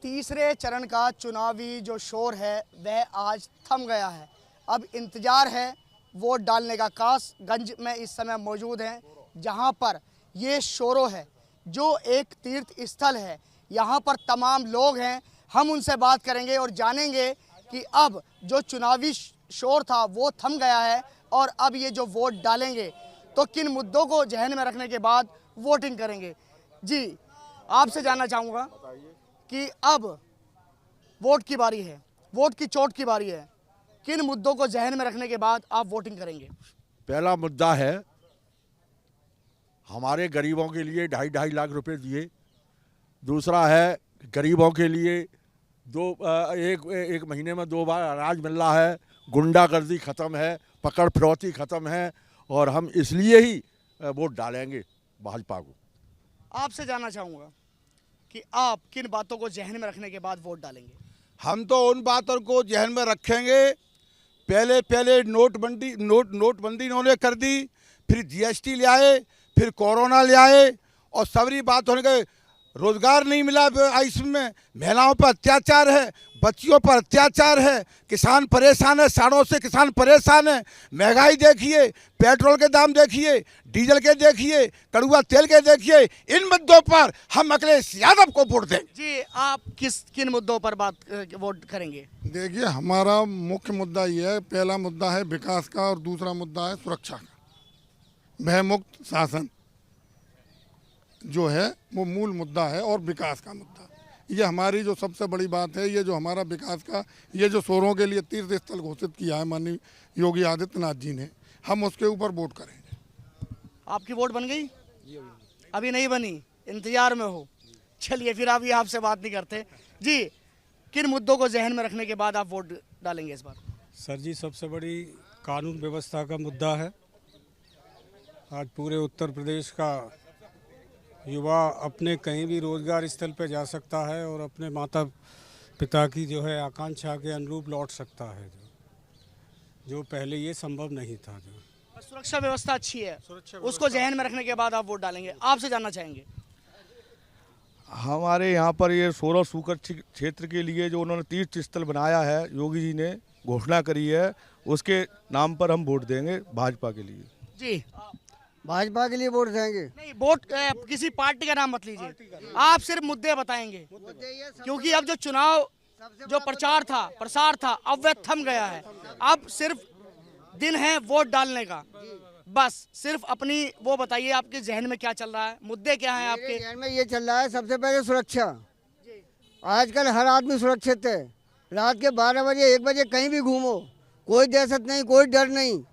तीसरे चरण का चुनावी जो शोर है वह आज थम गया है। अब इंतज़ार है वोट डालने का। कासगंज में इस समय मौजूद हैं जहां पर ये शोरो है जो एक तीर्थ स्थल है। यहां पर तमाम लोग हैं, हम उनसे बात करेंगे और जानेंगे कि अब जो चुनावी शोर था वो थम गया है और अब ये जो वोट डालेंगे तो किन मुद्दों को जहन में रखने के बाद वोटिंग करेंगे। जी, आपसे जानना चाहूँगा कि अब वोट की बारी है, वोट की चोट की बारी है, किन मुद्दों को जहन में रखने के बाद आप वोटिंग करेंगे? पहला मुद्दा है हमारे गरीबों के लिए 2.5 लाख रुपए दिए। दूसरा है गरीबों के लिए एक महीने में 2 बार अनाज मिल रहा है। गुंडागर्दी ख़त्म है, पकड़ फिरौती ख़त्म है और हम इसलिए ही वोट डालेंगे भाजपा को। आपसे जानना चाहूँगा कि आप किन बातों को जहन में रखने के बाद वोट डालेंगे? हम तो उन बातों को जहन में रखेंगे। पहले नोटबंदी इन्होंने कर दी, फिर जीएसटी ले आए, फिर कोरोना ले आए और सबरी बात होने के रोजगार नहीं मिला। इसमें महिलाओं पर अत्याचार है, बच्चियों पर अत्याचार है, किसान परेशान है, सालों से किसान परेशान है। महंगाई देखिए, पेट्रोल के दाम देखिए, डीजल के देखिए, कड़ुआ तेल के देखिए। इन मुद्दों पर हम अखिलेश यादव को वोट दें। जी, आप किन मुद्दों पर वोट करेंगे? देखिए, हमारा मुख्य मुद्दा ये है, पहला मुद्दा है विकास का और दूसरा मुद्दा है सुरक्षा का। भयमुक्त शासन जो है वो मूल मुद्दा है और विकास का मुद्दा, ये हमारी जो सबसे बड़ी बात है। ये जो हमारा विकास का ये जो शोरों के लिए तीर्थ स्थल घोषित किया है माननीय योगी आदित्यनाथ जी ने, हम उसके ऊपर वोट करेंगे। आपकी वोट बन गई? अभी नहीं बनी, इंतजार में हो। चलिए फिर अभी आपसे बात नहीं करते। जी, किन मुद्दों को जहन में रखने के बाद आप वोट डालेंगे इस बार? सर जी, सबसे बड़ी कानून व्यवस्था का मुद्दा है। आज पूरे उत्तर प्रदेश का युवा अपने कहीं भी रोजगार स्थल पर जा सकता है और अपने माता पिता की जो है आकांक्षा के अनुरूप लौट सकता है, जो पहले ये संभव नहीं था। जो सुरक्षा व्यवस्था अच्छी है, उसको जहन में रखने के बाद आप वोट डालेंगे। आपसे जानना चाहेंगे? हमारे यहाँ पर ये 16 सूकर क्षेत्र के लिए जो उन्होंने तीर्थ स्थल बनाया है, योगी जी ने घोषणा करी है, उसके नाम पर हम वोट देंगे भाजपा के लिए। जी, भाजपा के लिए वोट देंगे। नहीं, वोट किसी पार्टी का नाम मत लीजिए, आप सिर्फ मुद्दे बताएंगे, क्योंकि अब जो चुनाव जो प्रसार था अब वह थम गया है। अब सिर्फ दिन है वोट डालने का, बस सिर्फ अपनी वो बताइए, आपके जहन में क्या चल रहा है, मुद्दे क्या हैं आपके जहन में? ये चल रहा है सबसे पहले सुरक्षा। आजकल हर आदमी सुरक्षित है। रात के 12 बजे 1 बजे कहीं भी घूमो, कोई दहशत नहीं, कोई डर नहीं।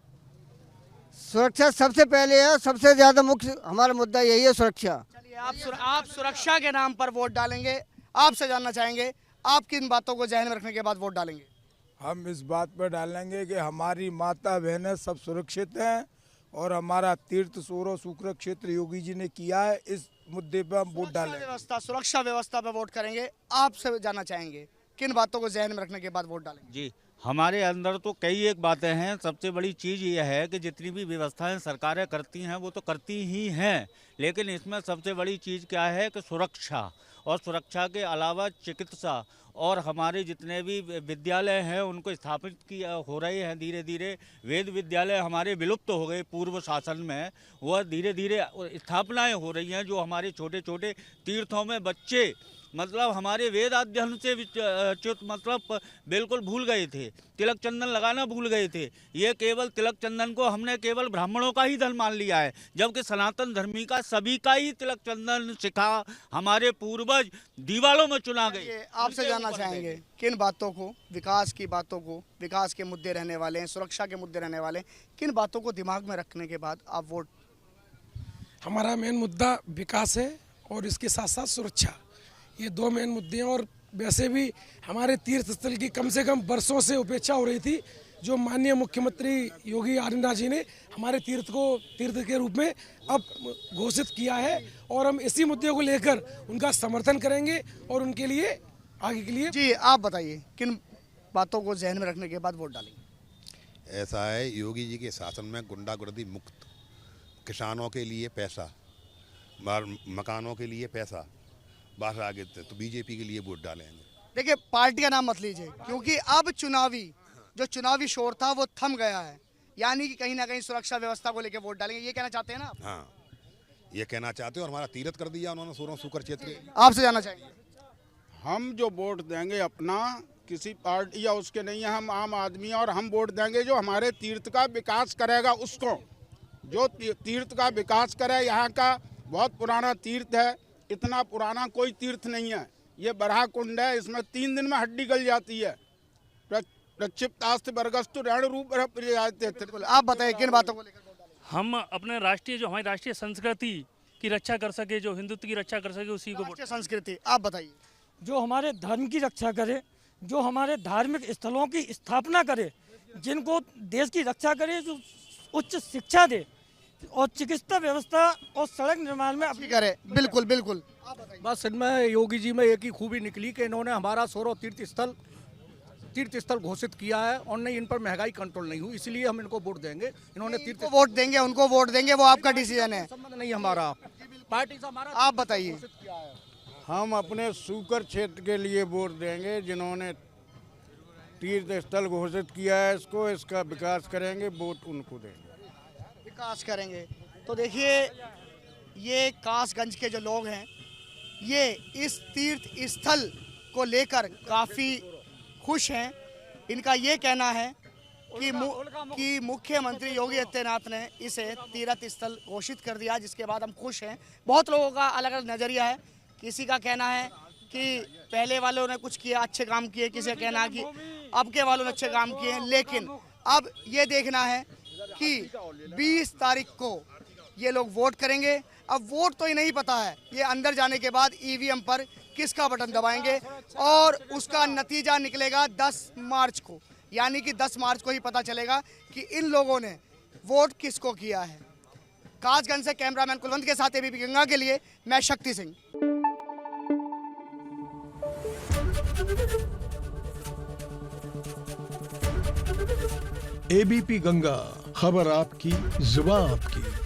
सुरक्षा सबसे पहले है, सबसे ज्यादा मुख्य हमारा मुद्दा यही है, सुरक्षा। चलिए, आप सुरक्षा के नाम पर वोट डालेंगे। आपसे जानना चाहेंगे, आप किन बातों को जहन में रखने के बाद वोट डालेंगे? हम इस बात पर डालेंगे कि हमारी माता बहनें सब सुरक्षित हैं और हमारा तीर्थ सोरो सूक्र क्षेत्र योगी जी ने किया है, इस मुद्दे पर हम वोट डालेंगे। सुरक्षा व्यवस्था पर वोट करेंगे। आपसे जानना चाहेंगे, किन बातों को जहन में रखने के बाद वोट डालेंगे? जी, हमारे अंदर तो कई एक बातें हैं। सबसे बड़ी चीज़ ये है कि जितनी भी व्यवस्थाएं सरकारें करती हैं वो तो करती ही हैं, लेकिन इसमें सबसे बड़ी चीज़ क्या है कि सुरक्षा, और सुरक्षा के अलावा चिकित्सा, और हमारे जितने भी विद्यालय हैं उनको स्थापित किया हो रहे हैं धीरे धीरे। वेद विद्यालय हमारे विलुप्त हो गए पूर्व शासन में, वह धीरे धीरे स्थापनाएँ हो रही हैं, जो हमारे छोटे छोटे तीर्थों में बच्चे मतलब हमारे वेद अध्ययन से मतलब बिल्कुल भूल गए थे, तिलक चंदन लगाना भूल गए थे। ये केवल तिलक चंदन को हमने केवल ब्राह्मणों का ही धर्म मान लिया है, जबकि सनातन धर्मी का सभी का ही तिलक चंदन सिखा हमारे पूर्वज दीवालों में चुना गए। आपसे जानना चाहेंगे, किन बातों को, विकास की बातों को, विकास के मुद्दे रहने वाले हैं, सुरक्षा के मुद्दे रहने वाले हैं, किन बातों को दिमाग में रखने के बाद आप वोट? हमारा मेन मुद्दा विकास है और इसके साथ साथ सुरक्षा, ये 2 मेन मुद्दे हैं। और वैसे भी हमारे तीर्थ स्थल की कम से कम वर्षों से उपेक्षा हो रही थी, जो माननीय मुख्यमंत्री योगी आदित्यनाथ जी ने हमारे तीर्थ को तीर्थ के रूप में अब घोषित किया है, और हम इसी मुद्दे को लेकर उनका समर्थन करेंगे और उनके लिए आगे के लिए। जी, आप बताइए, किन बातों को जहन में रखने के बाद वोट डालेंगे? ऐसा है, योगी जी के शासन में गुंडागर्दी मुक्त, किसानों के लिए पैसा, मकानों के लिए पैसा, बाहर आ गए थे तो बीजेपी के लिए वोट डालेंगे। देखिए, पार्टी का नाम मत लीजिए, क्योंकि अब चुनावी शोर था वो थम गया है, यानी कि कहीं ना कहीं सुरक्षा व्यवस्था को लेकर वोट डालेंगे, ये कहना चाहते हैं ना आप? हाँ, ये कहना चाहते हैं और हमारा तीरथ कर दिया उन्होंने सोरो सूकर क्षेत्र। आपसे जानना चाहेंगे। हम जो वोट देंगे अपना किसी पार्टी या उसके नहीं है, हम आम आदमी और हम वोट देंगे जो हमारे तीर्थ का विकास करेगा उसको, जो तीर्थ का विकास करे। यहाँ का बहुत पुराना तीर्थ है, इतना पुराना कोई तीर्थ नहीं है। ये बराह कुंड है, इसमें 3 दिन में हड्डी गल जाती है। प्रक्षिप्तास्त्र वर्गस्तु ऋण रूप। आप बताइए किन बातों को लेकर? हम अपने राष्ट्रीय, जो हमारी राष्ट्रीय संस्कृति की रक्षा कर सके, जो हिंदुत्व की रक्षा कर सके, उसी को राष्ट्रीय संस्कृति। आप बताइए। जो हमारे धर्म की रक्षा करे, जो हमारे धार्मिक स्थलों की स्थापना करे, जिनको देश की रक्षा करे, जो उच्च शिक्षा दे और चिकित्सा व्यवस्था और सड़क निर्माण में अपनी करे। बिल्कुल बिल्कुल। बस इनमें योगी जी में एक ही खूबी निकली कि इन्होंने हमारा सोरो तीर्थ स्थल घोषित किया है और नहीं, इन पर महंगाई कंट्रोल नहीं हुई, इसलिए हम इनको वोट देंगे। इन्होंने तीर्थ वोट देंगे, उनको वोट देंगे, वो आपका डिसीजन है, संबंध नहीं हमारा पार्टी से। हमारा आप बताइए। हम अपने सूकर क्षेत्र के लिए वोट देंगे, जिन्होंने तीर्थ स्थल घोषित किया है, इसका विकास करेंगे, वोट उनको देंगे, विकास करेंगे। तो देखिए, ये कासगंज के जो लोग हैं, ये इस तीर्थ स्थल को लेकर काफ़ी खुश हैं। इनका ये कहना है कि मुख्यमंत्री योगी आदित्यनाथ ने इसे तीर्थ स्थल घोषित कर दिया, जिसके बाद हम खुश हैं। बहुत लोगों का अलग अलग नज़रिया है। किसी का कहना है कि पहले वालों ने कुछ किया, अच्छे काम किए, किसी का कहना है कि अब के वालों ने अच्छे काम किए हैं। लेकिन अब ये देखना है कि 20 तारीख को ये लोग वोट करेंगे। अब वोट तो ही नहीं पता है, ये अंदर जाने के बाद ईवीएम पर किसका बटन दबाएंगे और उसका नतीजा निकलेगा 10 मार्च को, यानी कि 10 मार्च को ही पता चलेगा कि इन लोगों ने वोट किसको किया है। कासगंज से कैमरामैन कुलवंत के साथ एबीपी गंगा के लिए मैं शक्ति सिंह। एबीपी गंगा, खबर आपकी, जुबान आपकी।